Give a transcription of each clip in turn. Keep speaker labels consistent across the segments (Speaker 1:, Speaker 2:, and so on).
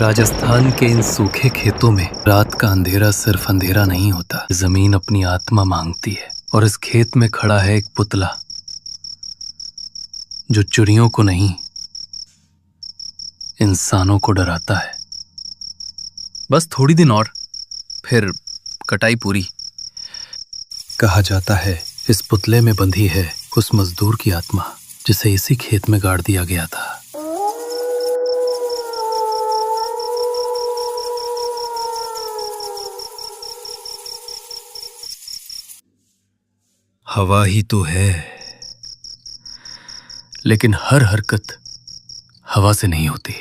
Speaker 1: राजस्थान के इन सूखे खेतों में रात का अंधेरा सिर्फ अंधेरा नहीं होता, जमीन अपनी आत्मा मांगती है। और इस खेत में खड़ा है एक पुतला जो चुड़ियों को नहीं, इंसानों को डराता है।
Speaker 2: बस थोड़ी दिन और, फिर कटाई पूरी।
Speaker 1: कहा जाता है इस पुतले में बंधी है उस मजदूर की आत्मा जिसे इसी खेत में गाड़ दिया गया था। हवा ही तो है, लेकिन हर हरकत हवा से नहीं होती।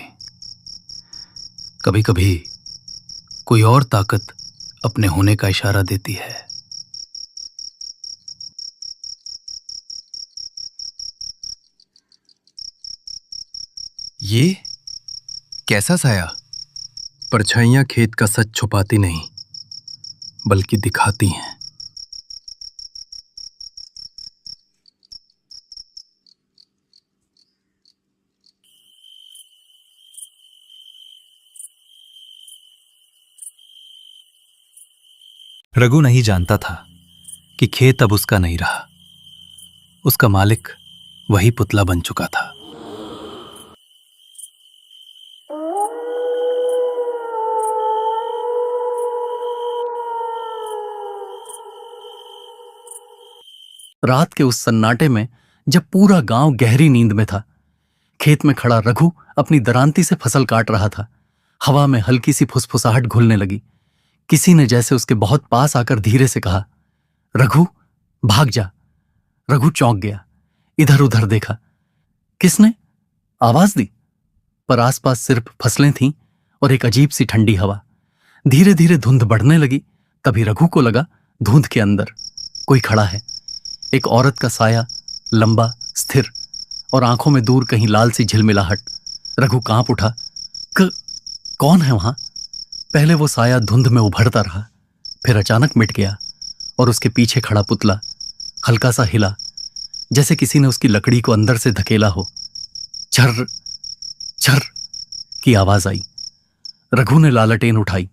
Speaker 1: कभी कभी कोई और ताकत अपने होने का इशारा देती है।
Speaker 2: ये कैसा साया?
Speaker 1: परछाइयां खेत का सच छुपाती नहीं, बल्कि दिखाती हैं।
Speaker 2: रघु नहीं जानता था
Speaker 1: कि खेत अब उसका नहीं रहा, उसका मालिक वही पुतला बन चुका था। रात के उस सन्नाटे में जब पूरा गांव गहरी नींद में था, खेत में खड़ा रघु अपनी दरांती से फसल काट रहा था। हवा में हल्की सी फुसफुसाहट घुलने लगी। किसी ने जैसे उसके बहुत पास आकर धीरे से कहा, रघु भाग जा। रघु चौंक गया, इधर उधर देखा। किसने आवाज दी? पर आसपास सिर्फ फसलें थीं और एक अजीब सी ठंडी हवा। धीरे धीरे धुंध बढ़ने लगी। तभी रघु को लगा धुंध के अंदर कोई खड़ा है। एक औरत का साया, लंबा, स्थिर, और आंखों में दूर कहीं लाल सी झिलमिलाहट। रघु कांप उठा। कौन है वहां? पहले वो साया धुंध में उभरता रहा, फिर अचानक मिट गया और उसके पीछे खड़ा पुतला हल्का सा हिला, जैसे किसी ने उसकी लकड़ी को अंदर से धकेला हो। झर झर की आवाज आई। रघु ने लालटेन उठाई।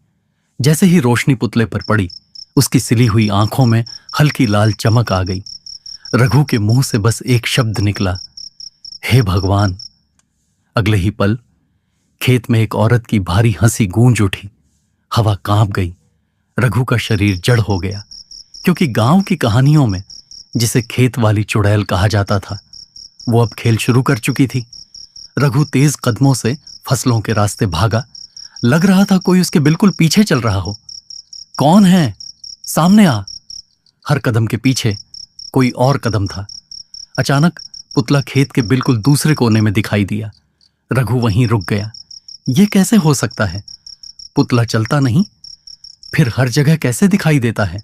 Speaker 1: जैसे ही रोशनी पुतले पर पड़ी, उसकी सिली हुई आंखों में हल्की लाल चमक आ गई। रघु के मुंह से बस एक शब्द निकला, हे भगवान। अगले ही पल खेत में एक औरत की भारी हंसी गूंज उठी। हवा कांप गई। रघु का शरीर जड़ हो गया, क्योंकि गांव की कहानियों में जिसे खेत वाली चुड़ैल कहा जाता था, वो अब खेल शुरू कर चुकी थी। रघु तेज कदमों से फसलों के रास्ते भागा। लग रहा था कोई उसके बिल्कुल पीछे चल रहा हो। कौन है? सामने आ। हर कदम के पीछे कोई और कदम था। अचानक पुतला खेत के बिल्कुल दूसरे कोने में दिखाई दिया। रघु वहीं रुक गया। ये कैसे हो सकता है? पुतला चलता नहीं, फिर हर जगह कैसे दिखाई देता है?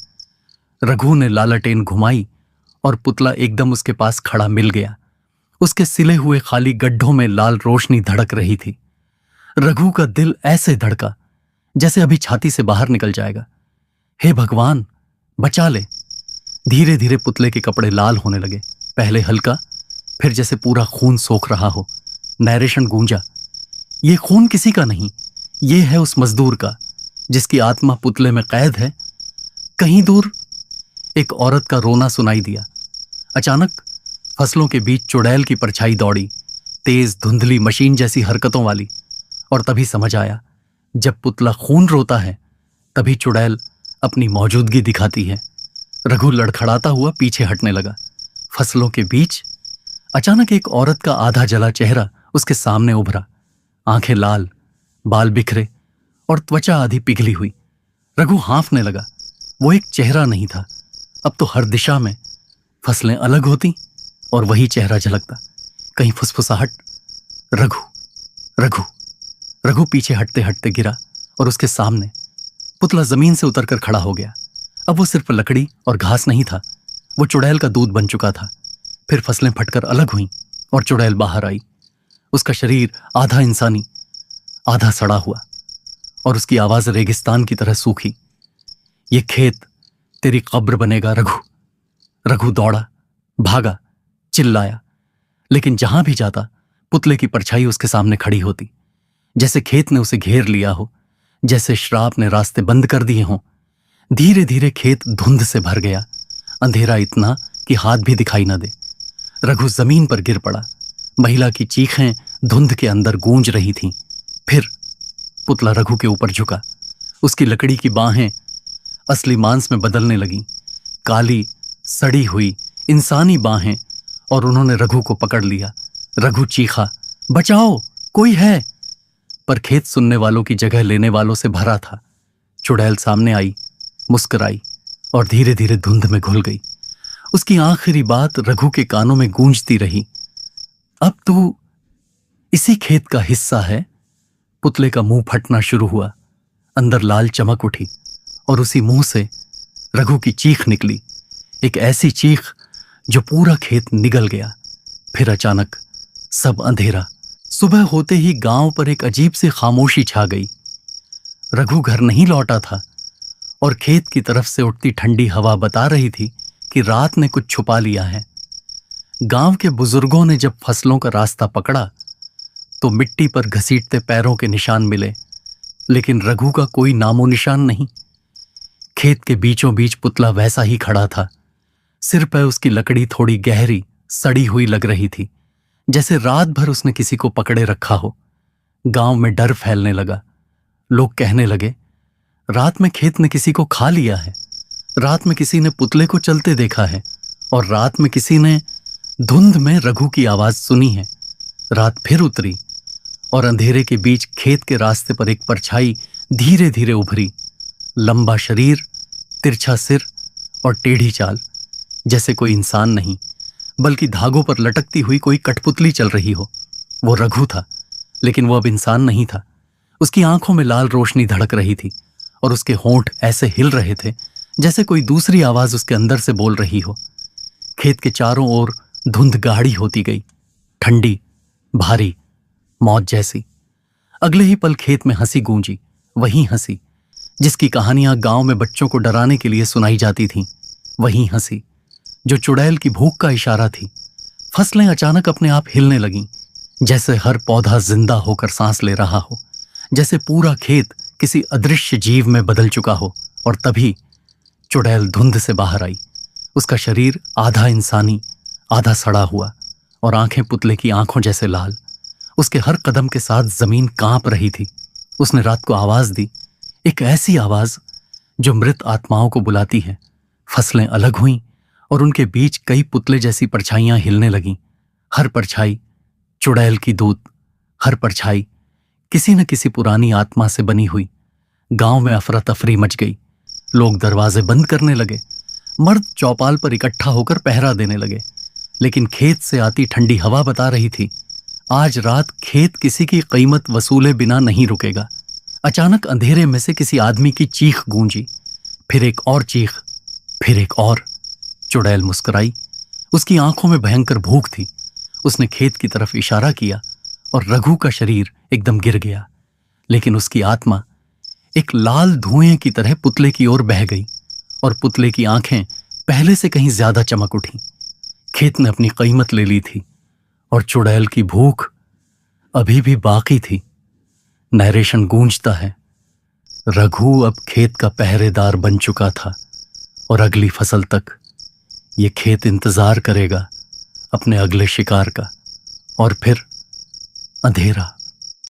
Speaker 1: रघु ने लालटेन घुमाई और पुतला एकदम उसके पास खड़ा मिल गया। उसके सिले हुए खाली गड्ढों में लाल रोशनी धड़क रही थी। रघु का दिल ऐसे धड़का जैसे अभी छाती से बाहर निकल जाएगा। हे भगवान, बचा ले। धीरे धीरे पुतले के कपड़े लाल होने लगे, पहले हल्का, फिर जैसे पूरा खून सोख रहा हो। नैरेशन गूंजा, ये खून किसी का नहीं, ये है उस मजदूर का जिसकी आत्मा पुतले में कैद है। कहीं दूर एक औरत का रोना सुनाई दिया। अचानक फसलों के बीच चुड़ैल की परछाई दौड़ी, तेज धुंधली मशीन जैसी हरकतों वाली। और तभी समझ आया, जब पुतला खून रोता है तभी चुड़ैल अपनी मौजूदगी दिखाती है। रघु लड़खड़ाता हुआ पीछे हटने लगा। फसलों के बीच अचानक एक औरत का आधा जला चेहरा उसके सामने उभरा। आंखें लाल, बाल बिखरे और त्वचा आधी पिघली हुई। रघु हाँफने लगा। वो एक चेहरा नहीं था, अब तो हर दिशा में फसलें अलग होती और वही चेहरा झलकता। कहीं फुसफुसाहट। रघु रघु रघु पीछे हटते हटते गिरा और उसके सामने पुतला जमीन से उतरकर खड़ा हो गया। अब वो सिर्फ लकड़ी और घास नहीं था, वो चुड़ैल का दूध बन चुका था। फिर फसलें फटकर अलग हुईं और चुड़ैल बाहर आई। उसका शरीर आधा इंसानी, आधा सड़ा हुआ, और उसकी आवाज रेगिस्तान की तरह सूखी। ये खेत तेरी कब्र बनेगा रघु। रघु दौड़ा, भागा, चिल्लाया, लेकिन जहां भी जाता पुतले की परछाई उसके सामने खड़ी होती। जैसे खेत ने उसे घेर लिया हो, जैसे श्राप ने रास्ते बंद कर दिए हों। धीरे धीरे खेत धुंध से भर गया, अंधेरा इतना कि हाथ भी दिखाई न दे। रघु जमीन पर गिर पड़ा। महिला की चीखें धुंध के अंदर गूंज रही थीं। फिर पुतला रघु के ऊपर झुका। उसकी लकड़ी की बाहें असली मांस में बदलने लगीं, काली सड़ी हुई इंसानी बाहें, और उन्होंने रघु को पकड़ लिया। रघु चीखा, बचाओ, कोई है। पर खेत सुनने वालों की जगह लेने वालों से भरा था। चुड़ैल सामने आई, मुस्कुराई और धीरे धीरे धुंध में घुल गई। उसकी आखिरी बात रघु के कानों में गूंजती रही, अब तू इसी खेत का हिस्सा है। पुतले का मुंह फटना शुरू हुआ, अंदर लाल चमक उठी और उसी मुंह से रघु की चीख निकली, एक ऐसी चीख जो पूरा खेत निगल गया। फिर अचानक सब अंधेरा। सुबह होते ही गांव पर एक अजीब सी खामोशी छा गई। रघु घर नहीं लौटा था और खेत की तरफ से उठती ठंडी हवा बता रही थी कि रात ने कुछ छुपा लिया है। गांव के बुजुर्गों ने जब फसलों का रास्ता पकड़ा तो मिट्टी पर घसीटते पैरों के निशान मिले, लेकिन रघु का कोई नामो निशान नहीं। खेत के बीचों बीच पुतला वैसा ही खड़ा था। सिर पर उसकी लकड़ी थोड़ी गहरी सड़ी हुई लग रही थी, जैसे रात भर उसने किसी को पकड़े रखा हो। गांव में डर फैलने लगा। लोग कहने लगे, रात में खेत ने किसी को खा लिया है, रात में किसी ने पुतले को चलते देखा है, और रात में किसी ने धुंध में रघु की आवाज सुनी है। रात फिर उतरी और अंधेरे के बीच खेत के रास्ते पर एक परछाई धीरे धीरे उभरी। लंबा शरीर, तिरछा सिर और टेढ़ी चाल, जैसे कोई इंसान नहीं बल्कि धागों पर लटकती हुई कोई कठपुतली चल रही हो। वो रघु था, लेकिन वो अब इंसान नहीं था। उसकी आंखों में लाल रोशनी धड़क रही थी और उसके होंठ ऐसे हिल रहे थे जैसे कोई दूसरी आवाज उसके अंदर से बोल रही हो। खेत के चारों ओर धुंध गाढ़ी होती गई, ठंडी, भारी, मौत जैसी। अगले ही पल खेत में हंसी गूंजी, वही हंसी जिसकी कहानियां गांव में बच्चों को डराने के लिए सुनाई जाती थीं, वही हंसी जो चुड़ैल की भूख का इशारा थी। फसलें अचानक अपने आप हिलने लगीं, जैसे हर पौधा जिंदा होकर सांस ले रहा हो, जैसे पूरा खेत किसी अदृश्य जीव में बदल चुका हो। और तभी चुड़ैल धुंध से बाहर आई। उसका शरीर आधा इंसानी, आधा सड़ा हुआ और आंखें पुतले की आंखों जैसे लाल। उसके हर कदम के साथ जमीन कांप रही थी। उसने रात को आवाज दी, एक ऐसी आवाज जो मृत आत्माओं को बुलाती है। फसलें अलग हुईं और उनके बीच कई पुतले जैसी परछाइयां हिलने लगीं। हर परछाई चुड़ैल की दूत, हर परछाई किसी न किसी पुरानी आत्मा से बनी हुई। गांव में अफरा तफरी मच गई। लोग दरवाजे बंद करने लगे, मर्द चौपाल पर इकट्ठा होकर पहरा देने लगे। लेकिन खेत से आती ठंडी हवा बता रही थी, आज रात खेत किसी की कीमत वसूले बिना नहीं रुकेगा। अचानक अंधेरे में से किसी आदमी की चीख गूंजी, फिर एक और चीख, फिर एक और। चुड़ैल मुस्कुराई। उसकी आंखों में भयंकर भूख थी। उसने खेत की तरफ इशारा किया और रघु का शरीर एकदम गिर गया, लेकिन उसकी आत्मा एक लाल धुएं की तरह पुतले की ओर बह गई और पुतले की आंखें पहले से कहीं ज्यादा चमक उठी। खेत ने अपनी कीमत ले ली थी और चुड़ैल की भूख अभी भी बाकी थी। नरेशन गूंजता है, रघु अब खेत का पहरेदार बन चुका था और अगली फसल तक ये खेत इंतजार करेगा अपने अगले शिकार का। और फिर अंधेरा।